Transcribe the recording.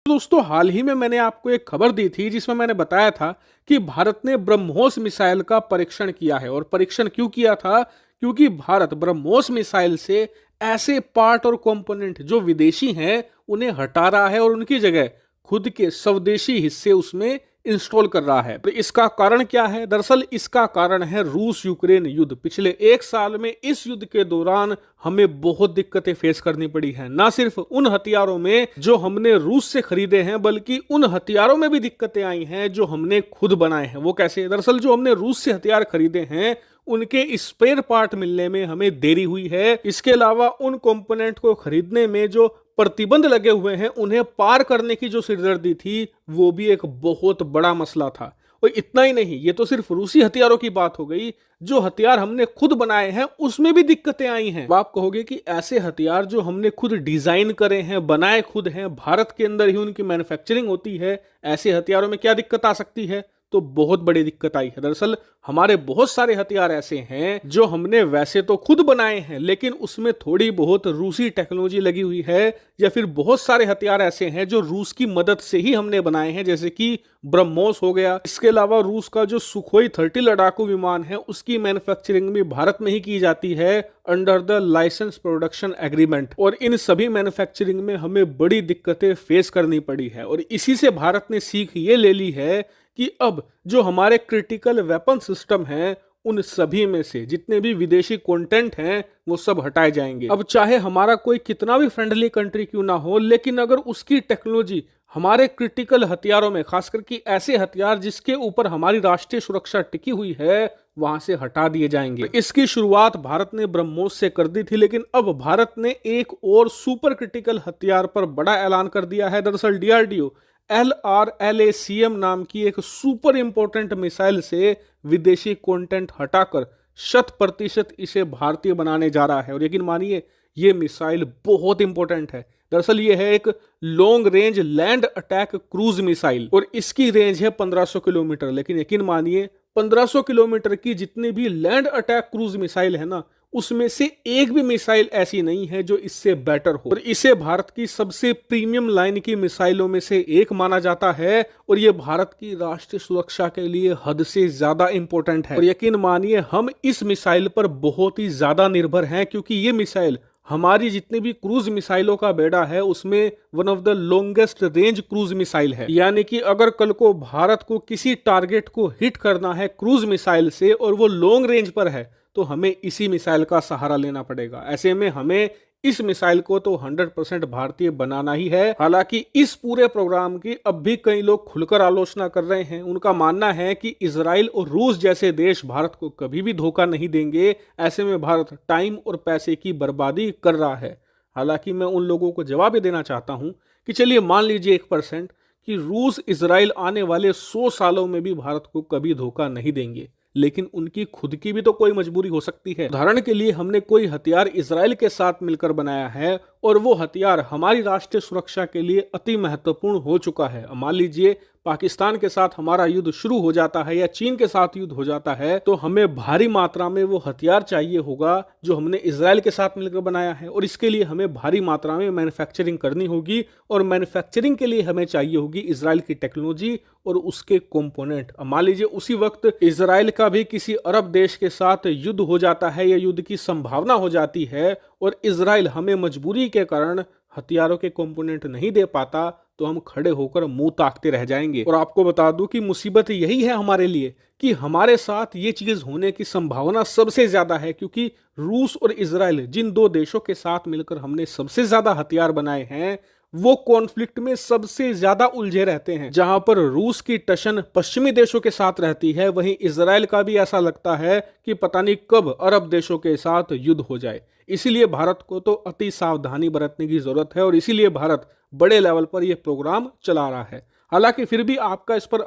दोस्तों, हाल ही में मैंने आपको एक खबर दी थी जिसमें मैंने बताया था कि भारत ने ब्रह्मोस मिसाइल का परीक्षण किया है। और परीक्षण क्यों किया था? क्योंकि भारत ब्रह्मोस मिसाइल से ऐसे पार्ट और कंपोनेंट जो विदेशी हैं उन्हें हटा रहा है और उनकी जगह खुद के स्वदेशी हिस्से उसमें इंस्टॉल कर रहा है। तो इसका कारण क्या है? दरअसल इसका कारण है रूस यूक्रेन युद्ध। पिछले एक साल में इस युद्ध के दौरान हमें बहुत दिक्कतें फेस करनी पड़ी हैं। ना सिर्फ उन हथियारों में जो हमने रूस से खरीदे हैं, बल्कि उन हथियारों में भी दिक्कतें आई हैं जो हमने खुद बनाए हैं। वो कैसे? दरअसल जो हमने रूस से हथियार खरीदे हैं उनके स्पेयर पार्ट मिलने में हमें देरी हुई है। इसके अलावा उन कंपोनेंट को खरीदने में जो प्रतिबंध लगे हुए हैं उन्हें पार करने की जो सिरदर्दी थी वो भी एक बहुत बड़ा मसला था। और इतना ही नहीं, ये तो सिर्फ रूसी हथियारों की बात हो गई। जो हथियार हमने खुद बनाए हैं उसमें भी दिक्कतें आई हैं। आप कहोगे कि ऐसे हथियार जो हमने खुद डिजाइन करे हैं, बनाए खुद हैं, भारत के अंदर ही उनकी मैन्युफैक्चरिंग होती है, ऐसे हथियारों में क्या दिक्कत आ सकती है? तो बहुत बड़ी दिक्कत आई है। दरअसल हमारे बहुत सारे हथियार ऐसे हैं जो हमने वैसे तो खुद बनाए हैं, लेकिन उसमें थोड़ी बहुत रूसी टेक्नोलॉजी लगी हुई है। या फिर बहुत सारे हथियार ऐसे हैं जो रूस की मदद से ही हमने बनाए हैं, जैसे कि ब्रह्मोस हो गया। इसके अलावा रूस का जो सुखोई 30 लड़ाकू विमान है उसकी मैन्युफैक्चरिंग भी भारत में ही की जाती है under the license production agreement. और इन सभी मैन्युफैक्चरिंग में हमें बड़ी दिक्कतें फेस करनी पड़ी है। और इसी से भारत ने सीख ये ले ली है कि अब जो हमारे क्रिटिकल वेपन सिस्टम हैं उन सभी में से जितने भी विदेशी कंटेंट हैं वो सब हटाए जाएंगे। अब चाहे हमारा कोई कितना भी फ्रेंडली कंट्री क्यों ना हो, लेकिन अगर उसकी टेक्नोलॉजी हमारे क्रिटिकल हथियारों में, खासकर कि ऐसे हथियार जिसके ऊपर हमारी राष्ट्रीय सुरक्षा टिकी हुई है, वहां से हटा दिए जाएंगे। तो इसकी शुरुआत भारत ने ब्रह्मोस से कर दी थी, लेकिन अब भारत ने एक और सुपर क्रिटिकल हथियार पर बड़ा ऐलान कर दिया है। दरअसल डीआरडीओ LRLACM नाम की एक सुपर इंपोर्टेंट मिसाइल से विदेशी कंटेंट हटाकर 100% इसे भारतीय बनाने जा रहा है। और यकीन मानिए ये मिसाइल बहुत इंपॉर्टेंट है। दरअसल ये है एक long range land attack cruise missile और इसकी रेंज है 1500 किलोमीटर। लेकिन यकीन मानिए 1500 किलोमीटर की जितनी भी लैंड अटैक क्रूज मिसाइल है ना, उसमें से एक भी मिसाइल ऐसी नहीं है जो इससे बेटर हो। और इसे भारत की सबसे प्रीमियम लाइन की मिसाइलों में से एक माना जाता है। और ये भारत की राष्ट्रीय सुरक्षा के लिए हद से ज्यादा इंपॉर्टेंट है। और यकीन मानिए हम इस मिसाइल पर बहुत ही ज्यादा निर्भर हैं, क्योंकि ये मिसाइल हमारी जितनी भी क्रूज मिसाइलों का बेड़ा है उसमें one of the longest range cruise missile है। यानी कि अगर कल को भारत को किसी टारगेट को हिट करना है क्रूज मिसाइल से और वो लॉन्ग रेंज पर है, तो हमें इसी मिसाइल का सहारा लेना पड़ेगा। ऐसे में हमें इस मिसाइल को तो 100% भारतीय बनाना ही है। हालांकि इस पूरे प्रोग्राम की अब भी कई लोग खुलकर आलोचना कर रहे हैं। उनका मानना है कि इजराइल और रूस जैसे देश भारत को कभी भी धोखा नहीं देंगे। ऐसे में भारत टाइम और पैसे की बर्बादी कर रहा है। हालांकि मैं उन लोगों को जवाब ये देना चाहता हूं कि चलिए मान लीजिए 1% कि रूस इजराइल आने वाले 100 सालों में भी भारत को कभी धोखा नहीं देंगे, लेकिन उनकी खुद की भी तो कोई मजबूरी हो सकती है। उदाहरण के लिए हमने कोई हथियार इजराइल के साथ मिलकर बनाया है और वो हथियार हमारी राष्ट्रीय सुरक्षा के लिए अति महत्वपूर्ण हो चुका है। मान लीजिए पाकिस्तान के साथ हमारा युद्ध शुरू हो जाता है या चीन के साथ युद्ध हो जाता है, तो हमें भारी मात्रा में वो हथियार चाहिए होगा जो हमने इजराइल के साथ मिलकर बनाया है। और इसके लिए हमें भारी मात्रा में मैन्युफैक्चरिंग करनी होगी और मैन्युफैक्चरिंग के लिए हमें चाहिए होगी इजराइल की टेक्नोलॉजी और उसके कंपोनेंट। मान लीजिए उसी वक्त इजराइल का भी किसी अरब देश के साथ युद्ध हो जाता है या युद्ध की संभावना हो जाती है और इजराइल हमें मजबूरी के कारण हथियारों के कंपोनेंट नहीं दे पाता, तो हम खड़े होकर मुंह ताकते रह जाएंगे। और आपको बता दूं कि मुसीबत यही है हमारे लिए कि हमारे साथ ये चीज होने की संभावना सबसे ज्यादा है, क्योंकि रूस और इजराइल जिन दो देशों के साथ मिलकर हमने सबसे ज्यादा हथियार बनाए हैं वो कॉन्फ्लिक्ट में सबसे ज्यादा उलझे रहते हैं। जहां पर रूस की टशन पश्चिमी देशों के साथ रहती है, वहीं इजराइल का भी ऐसा लगता है कि पता नहीं कब अरब देशों के साथ युद्ध हो जाए। इसीलिए भारत को तो अति सावधानी बरतने की जरूरत है और इसीलिए भारत बड़े लेवल पर यह प्रोग्राम चला रहा है। हालांकि फिर भी आपका इस पर